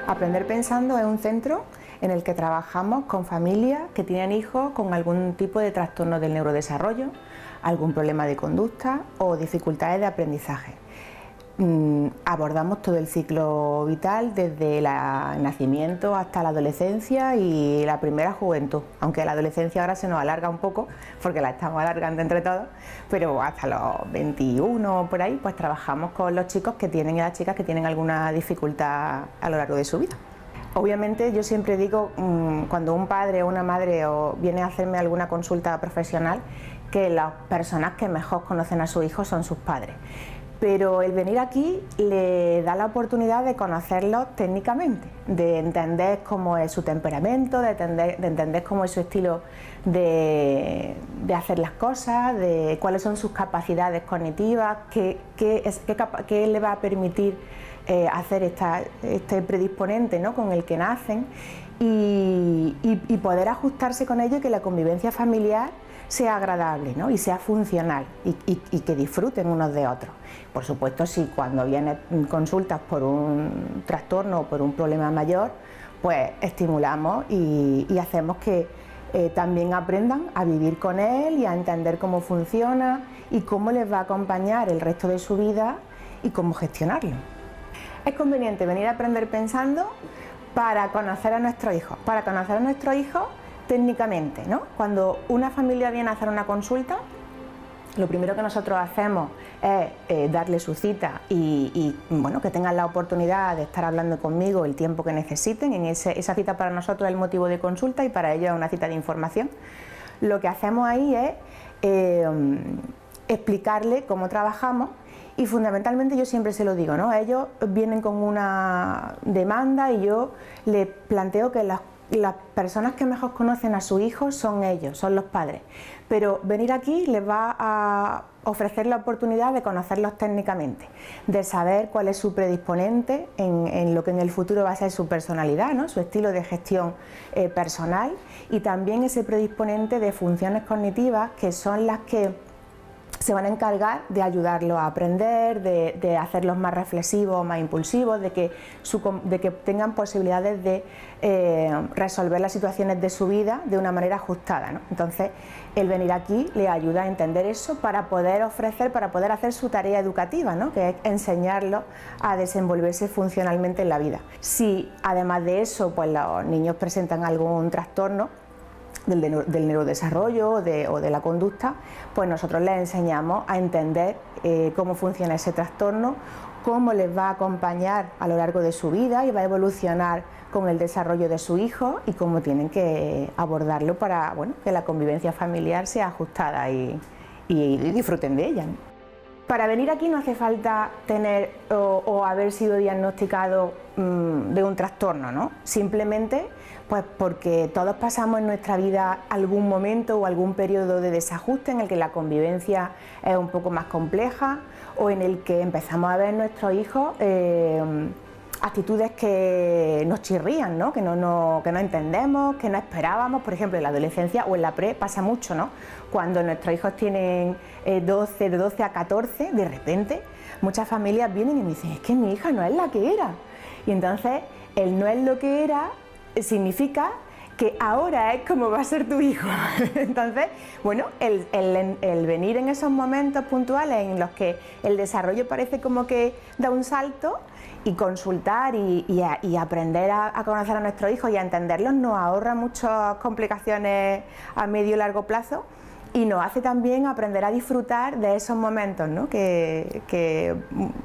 Aprender Pensando es un centro en el que trabajamos con familias que tienen hijos con algún tipo de trastorno del neurodesarrollo, algún problema de conducta o dificultades de aprendizaje. Abordamos todo el ciclo vital desde el nacimiento hasta la adolescencia y la primera juventud, aunque la adolescencia ahora se nos alarga un poco porque la estamos alargando entre todos, pero hasta los 21 por ahí pues trabajamos con los chicos que tienen y las chicas que tienen alguna dificultad a lo largo de su vida. Obviamente yo siempre digo, cuando un padre o una madre viene a hacerme alguna consulta profesional, que las personas que mejor conocen a su hijo son sus padres. Pero el venir aquí le da la oportunidad de conocerlo técnicamente, de entender cómo es su temperamento, de entender cómo es su estilo de hacer las cosas, de cuáles son sus capacidades cognitivas, qué le va a permitir hacer este predisponente, ¿no?, con el que nacen y poder ajustarse con ello y que la convivencia familiar sea agradable, ¿no?, y sea funcional y que disfruten unos de otros. Por supuesto, si cuando vienen consultas por un trastorno o por un problema mayor, pues estimulamos y hacemos que también aprendan a vivir con él y a entender cómo funciona y cómo les va a acompañar el resto de su vida y cómo gestionarlo. Es conveniente venir a Aprender Pensando para conocer a nuestros hijos, técnicamente, ¿no? Cuando una familia viene a hacer una consulta, lo primero que nosotros hacemos es darle su cita y bueno, que tengan la oportunidad de estar hablando conmigo el tiempo que necesiten. Esa cita para nosotros es el motivo de consulta y para ellos es una cita de información. Lo que hacemos ahí es explicarle cómo trabajamos y fundamentalmente yo siempre se lo digo, ¿no? Ellos vienen con una demanda y yo les planteo que las personas que mejor conocen a su hijo son ellos, son los padres, pero venir aquí les va a ofrecer la oportunidad de conocerlos técnicamente, de saber cuál es su predisponente en lo que en el futuro va a ser su personalidad, ¿no?, su estilo de gestión personal, y también ese predisponente de funciones cognitivas que son las que se van a encargar de ayudarlos a aprender, de hacerlos más reflexivos, más impulsivos, de que tengan posibilidades de resolver las situaciones de su vida de una manera ajustada, ¿no? Entonces, el venir aquí le ayuda a entender eso para poder hacer su tarea educativa, ¿no?, que es enseñarlos a desenvolverse funcionalmente en la vida. Si además de eso, pues los niños presentan algún trastorno del neurodesarrollo o de la conducta, pues nosotros les enseñamos a entender cómo funciona ese trastorno, cómo les va a acompañar a lo largo de su vida y va a evolucionar con el desarrollo de su hijo y cómo tienen que abordarlo para, bueno, que la convivencia familiar sea ajustada y disfruten de ella, ¿no? Para venir aquí no hace falta tener o haber sido diagnosticado de un trastorno, ¿no? Simplemente pues porque todos pasamos en nuestra vida algún momento o algún periodo de desajuste en el que la convivencia es un poco más compleja o en el que empezamos a ver en nuestros hijos actitudes que nos chirrían, ¿no?, que no entendemos, que no esperábamos. Por ejemplo, en la adolescencia o en la pre pasa mucho, ¿no? Cuando nuestros hijos tienen de 12 a 14, de repente muchas familias vienen y me dicen, es que mi hija no es la que era. Y entonces el no es lo que era significa que ahora es como va a ser tu hijo. Entonces, bueno, el venir en esos momentos puntuales en los que el desarrollo parece como que da un salto y consultar y aprender a conocer a nuestros hijos y a entenderlos nos ahorra muchas complicaciones a medio y largo plazo y nos hace también aprender a disfrutar de esos momentos, ¿no?, que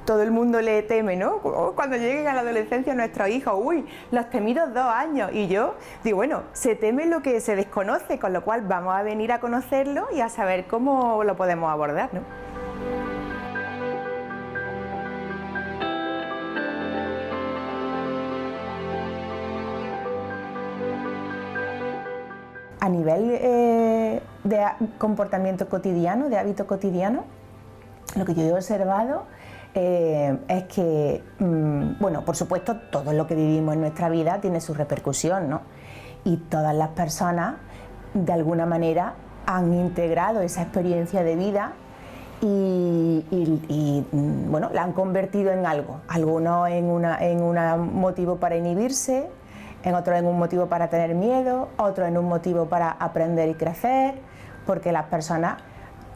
todo el mundo le teme, ¿no? Cuando lleguen a la adolescencia nuestros hijos, uy, los temidos 2 años, y yo digo, bueno, se teme lo que se desconoce, con lo cual vamos a venir a conocerlo y a saber cómo lo podemos abordar, ¿no? A nivel de comportamiento cotidiano, de hábito cotidiano, lo que yo he observado es que, bueno, por supuesto, todo lo que vivimos en nuestra vida tiene su repercusión, ¿no? Y todas las personas, de alguna manera, han integrado esa experiencia de vida Bueno, la han convertido en algo, algunos en un motivo para inhibirse, en otros en un motivo para tener miedo, otros en un motivo para aprender y crecer, porque las personas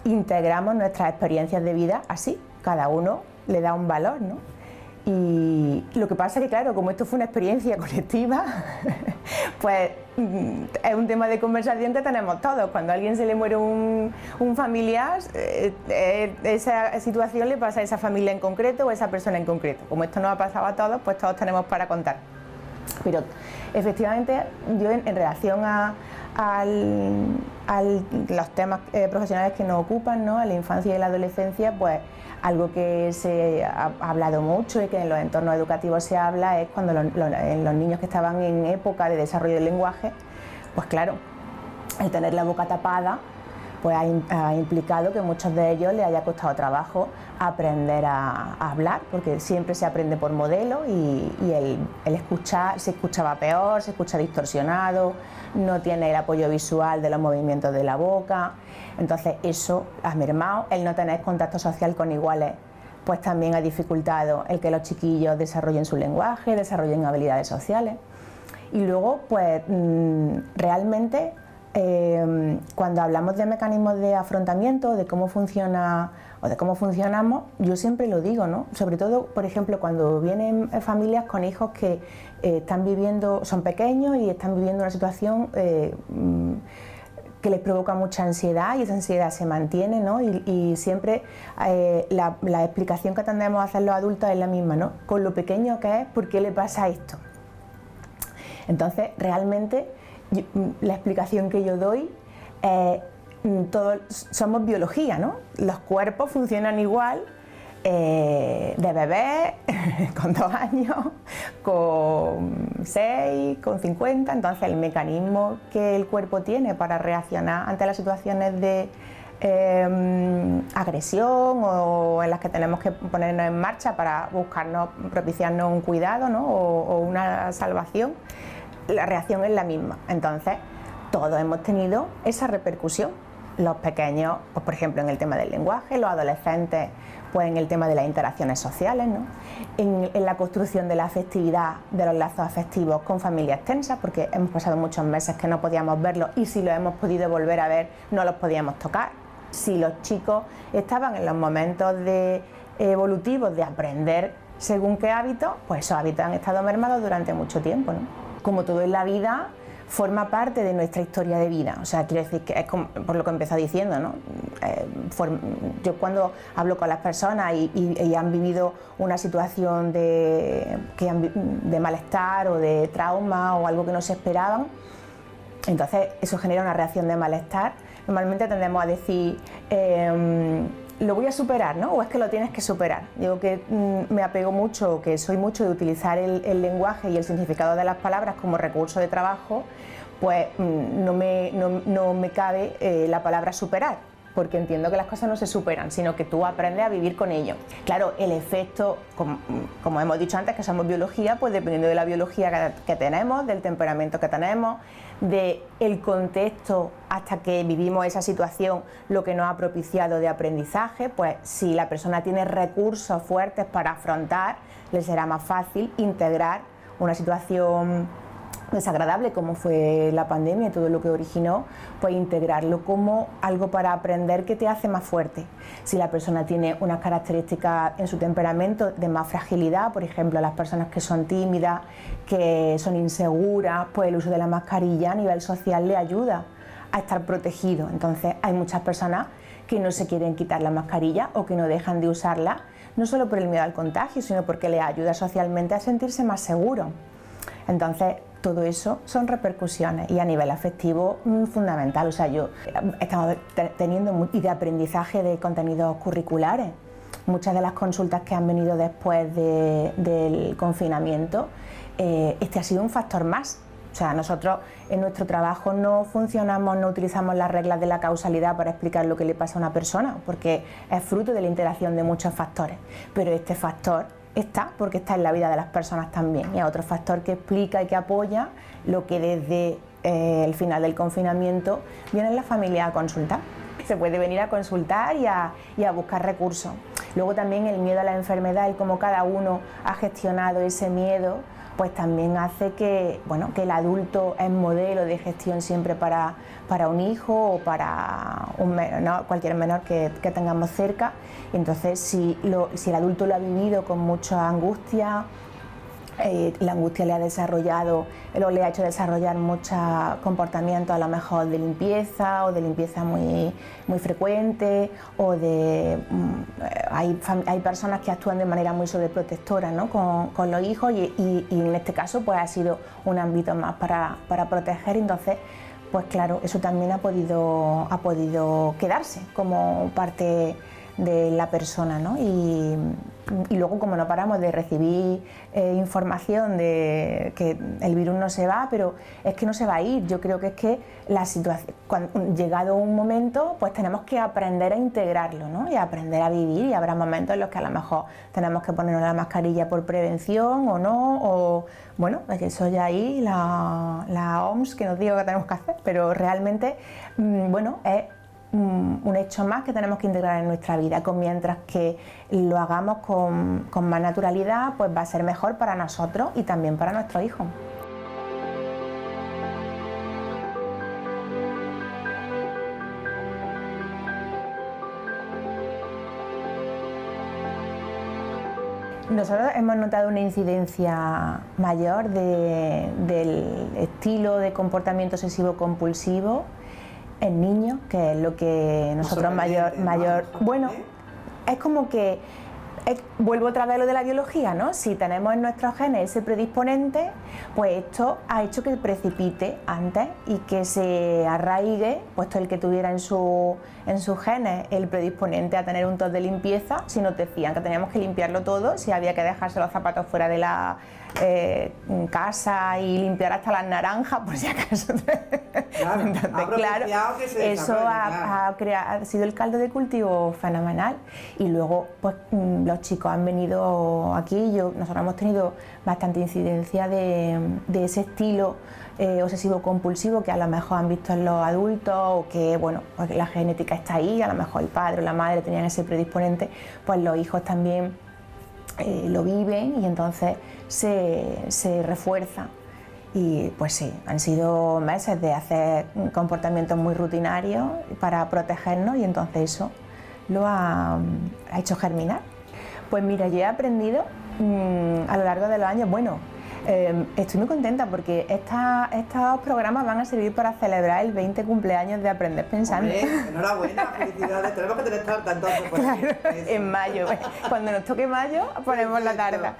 integramos nuestras experiencias de vida así, cada uno le da un valor, ¿no? Y lo que pasa es que, claro, como esto fue una experiencia colectiva, pues es un tema de conversación que tenemos todos. Cuando a alguien se le muere un familiar, esa situación le pasa a esa familia en concreto o a esa persona en concreto. Como esto nos ha pasado a todos, pues todos tenemos para contar. Pero efectivamente, yo en relación a los temas profesionales que nos ocupan, ¿no?, a la infancia y la adolescencia, pues algo que se ha hablado mucho y que en los entornos educativos se habla es cuando los niños que estaban en época de desarrollo del lenguaje, pues claro, el tener la boca tapada pues ha implicado que a muchos de ellos les haya costado trabajo aprender a hablar, porque siempre se aprende por modelo y el escuchar se escuchaba peor, se escucha distorsionado, no tiene el apoyo visual de los movimientos de la boca. Entonces eso ha mermado, el no tener contacto social con iguales, pues también ha dificultado el que los chiquillos desarrollen su lenguaje, desarrollen habilidades sociales. Y luego, pues realmente cuando hablamos de mecanismos de afrontamiento, de cómo funciona o de cómo funcionamos, yo siempre lo digo, ¿no? Sobre todo, por ejemplo, cuando vienen familias con hijos que son pequeños y están viviendo una situación que les provoca mucha ansiedad y esa ansiedad se mantiene, ¿no? Y siempre la explicación que tendemos a hacer los adultos es la misma, ¿no? Con lo pequeño que es, ¿por qué le pasa esto? Entonces, realmente, la explicación que yo doy todos somos biología, ¿no? Los cuerpos funcionan igual de bebé, con 2 años, con 6, con 50, entonces el mecanismo que el cuerpo tiene para reaccionar ante las situaciones de agresión o en las que tenemos que ponernos en marcha para propiciarnos un cuidado, ¿no?, o una salvación, la reacción es la misma. Entonces todos hemos tenido esa repercusión. Los pequeños, pues por ejemplo en el tema del lenguaje, los adolescentes pues en el tema de las interacciones sociales, ¿no?, en la construcción de la afectividad, de los lazos afectivos con familias tensas, porque hemos pasado muchos meses que no podíamos verlos y si los hemos podido volver a ver no los podíamos tocar. Si los chicos estaban en los momentos evolutivos de aprender según qué hábitos, pues esos hábitos han estado mermados durante mucho tiempo, ¿no? Como todo en la vida, forma parte de nuestra historia de vida. O sea, quiero decir que es como, por lo que empezó diciendo, ¿no? Yo cuando hablo con las personas y han vivido una situación de malestar o de trauma o algo que no se esperaban, entonces eso genera una reacción de malestar. Normalmente tendemos a decir, lo voy a superar, ¿no? O es que lo tienes que superar. Digo que me apego mucho, que soy mucho de utilizar el lenguaje y el significado de las palabras como recurso de trabajo, pues no me cabe la palabra superar, porque entiendo que las cosas no se superan, sino que tú aprendes a vivir con ello. Claro, el efecto, como hemos dicho antes, que somos biología, pues dependiendo de la biología que tenemos, del temperamento que tenemos, del contexto hasta que vivimos esa situación, lo que nos ha propiciado de aprendizaje, pues si la persona tiene recursos fuertes para afrontar, le será más fácil integrar una situación desagradable como fue la pandemia y todo lo que originó, pues integrarlo como algo para aprender que te hace más fuerte. Si la persona tiene unas características en su temperamento de más fragilidad, por ejemplo las personas que son tímidas, que son inseguras, pues el uso de la mascarilla a nivel social le ayuda a estar protegido. Entonces hay muchas personas que no se quieren quitar la mascarilla o que no dejan de usarla, no solo por el miedo al contagio, sino porque les ayuda socialmente a sentirse más seguros. Entonces todo eso son repercusiones y a nivel afectivo fundamental. O sea, estamos teniendo y de aprendizaje de contenidos curriculares. Muchas de las consultas que han venido después del confinamiento, este ha sido un factor más. O sea, nosotros en nuestro trabajo no utilizamos las reglas de la causalidad para explicar lo que le pasa a una persona, porque es fruto de la interacción de muchos factores. Pero este factor está porque está en la vida de las personas también, y es otro factor que explica y que apoya lo que desde el final del confinamiento vienen las familias a consultar. se puede venir a consultar y a buscar recursos. Luego también el miedo a la enfermedad y cómo cada uno ha gestionado ese miedo, pues también hace que, bueno, que el adulto es modelo de gestión siempre para un hijo o para cualquier menor que tengamos cerca. Y entonces si el adulto lo ha vivido con mucha angustia, la angustia le ha hecho desarrollar muchos comportamientos a lo mejor de limpieza o de limpieza muy, muy frecuente, o hay personas que actúan de manera muy sobreprotectora, ¿no? con los hijos y en este caso pues ha sido un ámbito más para proteger. Entonces pues claro, eso también ha podido quedarse como parte de la persona, ¿no? Y luego, como no paramos de recibir información de que el virus no se va, pero es que no se va a ir. Yo creo que es que la situación, llegado un momento, pues tenemos que aprender a integrarlo, ¿no? Y a aprender a vivir, y habrá momentos en los que a lo mejor tenemos que ponernos la mascarilla por prevención o no, o bueno, eso ya ahí la OMS que nos diga que tenemos que hacer, pero realmente, bueno, es un hecho más que tenemos que integrar en nuestra vida, mientras que lo hagamos con más naturalidad, pues va a ser mejor para nosotros y también para nuestros hijos. Nosotros hemos notado una incidencia mayor del estilo de comportamiento obsesivo-compulsivo en niños, que es lo que nosotros mayor, bueno, es como que vuelvo otra vez a lo de la biología, ¿no? Si tenemos en nuestros genes ese predisponente, pues esto ha hecho que precipite antes y que se arraigue, puesto el que tuviera en sus genes el predisponente a tener un tos de limpieza. Si nos decían que teníamos que limpiarlo todo, si había que dejarse los zapatos fuera de la casa y limpiar hasta las naranjas, por si acaso. Claro, entonces, claro, eso ha sido el caldo de cultivo fenomenal. Y luego, pues los chicos han venido aquí, nosotros hemos tenido bastante incidencia de ese estilo obsesivo-compulsivo que a lo mejor han visto en los adultos, o que, bueno, pues la genética está ahí, a lo mejor el padre o la madre tenían ese predisponente, pues los hijos también lo viven y entonces se refuerza. Y pues sí, han sido meses de hacer comportamientos muy rutinarios para protegernos, y entonces eso lo ha hecho germinar. Pues mira, yo he aprendido a lo largo de los años, bueno, estoy muy contenta porque estos programas van a servir para celebrar el 20 cumpleaños de Aprender Pensando. Hombre, enhorabuena, felicidades, tenemos que tener tarta entonces. Pues, claro, en mayo, cuando nos toque mayo ponemos la tarta.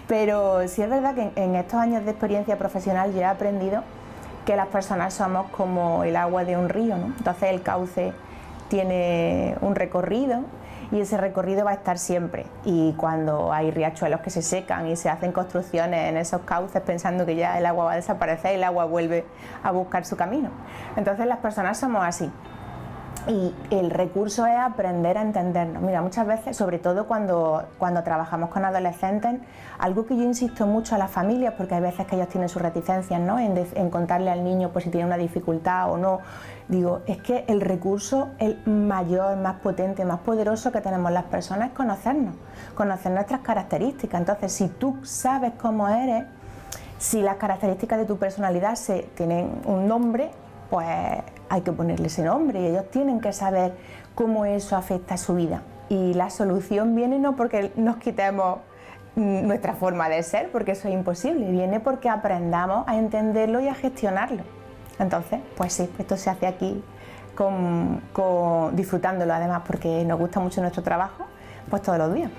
Pero sí es verdad que en estos años de experiencia profesional yo he aprendido que las personas somos como el agua de un río, ¿no? Entonces el cauce tiene un recorrido y ese recorrido va a estar siempre, y cuando hay riachuelos que se secan y se hacen construcciones en esos cauces pensando que ya el agua va a desaparecer, el agua vuelve a buscar su camino. Entonces las personas somos así, y el recurso es aprender a entendernos. Mira, muchas veces, sobre todo cuando trabajamos con adolescentes, algo que yo insisto mucho a las familias, porque hay veces que ellos tienen sus reticencias, ¿no?, en contarle al niño pues si tiene una dificultad o no. Digo, es que el recurso, el mayor, más potente, más poderoso que tenemos las personas es conocernos, conocer nuestras características. Entonces, si tú sabes cómo eres, si las características de tu personalidad tienen un nombre, pues hay que ponerle ese nombre, y ellos tienen que saber cómo eso afecta a su vida. Y la solución viene no porque nos quitemos nuestra forma de ser, porque eso es imposible, viene porque aprendamos a entenderlo y a gestionarlo. Entonces, pues sí, esto se hace aquí disfrutándolo además, porque nos gusta mucho nuestro trabajo, pues todos los días.